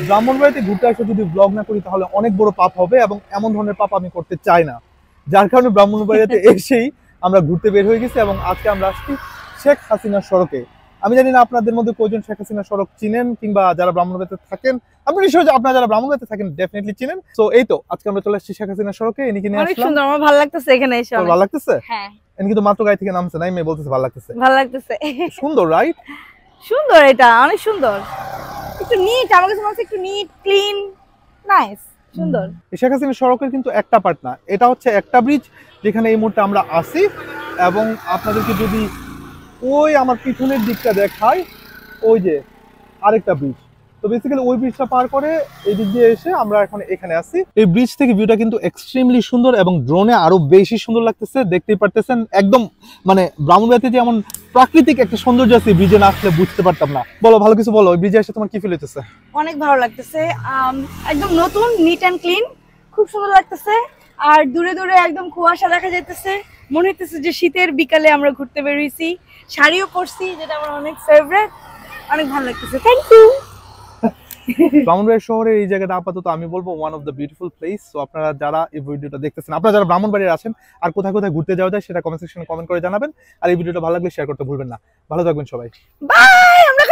ব্রাহ্মণবাড়িয়াতে ঘুরতে এসে যদি ব্লগ না করি তাহলে অনেক বড় পাপ হবে, এবং এমন ধরনের পাপ আমি করতে চাই না। যার কারণে ব্রাহ্মণবাড়িয়াতে এসেই আমরা ঘুরতে বের হয়ে গেছি, এবং আজকে আমরা আসছি শেখ হাসিনার সড়কে। আমি জানি না আপনাদের মধ্যে কয়জন শেখ হাসিনা সড়ক চিনেন, কিংবা যারা ব্রাহ্মণবাড়িয়াতে থাকেন আপনি নিশ্চয়ই, আপনারা যারা ব্রাহ্মণবাড়িয়াতে থাকেন ডেফিনেটলি চিনেন। তো এই তো আজকে আমরা চলে আসছি শেখ হাসিনা সড়কে, এনেকে নিয়ে অনেক আসলাম। সুন্দর, আমার ভালো লাগতেছে এখানে এসে। তোর ভালো লাগতেছে? হ্যাঁ, এনে কিন্তু মাত্র গাড়ি থেকে নামছে, নাই মেয়ে বলতেছে ভালো লাগতেছে। ভালো লাগতেছে। সুন্দর, রাইট? সুন্দর, এটা অনেক সুন্দর, একটু নিট, আমার কাছে মনে হচ্ছে একটু নিট ক্লিন, নাইস, সুন্দর। শেখ হাসিনা সড়কের কিন্তু একটা পার্ট না, এটা হচ্ছে একটা ব্রিজ যেখানে এই মুহূর্তে আমরা আছি। এবং আপনাদেরকে যদি ওই আমার পিছনের দিকটা দেখায়, ওই যে আরেকটা ব্রিজ, তো বেসিক্যালি ওই ব্রিজটা পার করে এই দিক দিয়ে এসে আমরা এখন এখানে আছি। এই ব্রিজ থেকে ভিউটা কিন্তু এক্সট্রিমলি সুন্দর, এবং ড্রোনে আরো বেশি সুন্দর লাগতেছে, দেখতেই পারতেছেন। একদম মানে ব্রাহ্মণবাড়িয়াতে যেমন প্রাকৃতিক একটা সৌন্দর্য আছে, ব্রিজে না আসলে বুঝতে পারতাম না। বলো, ভালো কিছু বলো, ওই ব্রিজে এসে তোমার কি ফিল হইতেছে? অনেক ভালো লাগতেছে, একদম নতুন, নিট অ্যান্ড ক্লিন, খুব সুন্দর লাগতেছে। আর দূরে দূরে একদম কুয়াশা দেখা যাইতেছে, মনে হইতেছে যে শীতের বিকালে আমরা ঘুরতে বেরিয়েছি। শাড়িও পরছি, যেটা আমার অনেক ফেভারিট, অনেক ভালো লাগতেছে। Thank you. ব্রাহ্মণবাড়িয়া শহরের এই জায়গাটা আপাতত আমি বলবো one of the beautiful place. তো আপনারা যারা এই ভিডিওটা দেখতেছেন, আপনারা যারা ব্রাহ্মণবাড়িয়া আছেন আর কোথায় কোথায় ঘুরতে যাওয়া যায় সেটা কমেন্ট সেকশনে কমেন্ট করে জানাবেন। আর এই ভিডিওটা ভালো লাগলে শেয়ার করতে ভুলবেন না। ভালো থাকবেন সবাই। বাই। আমরা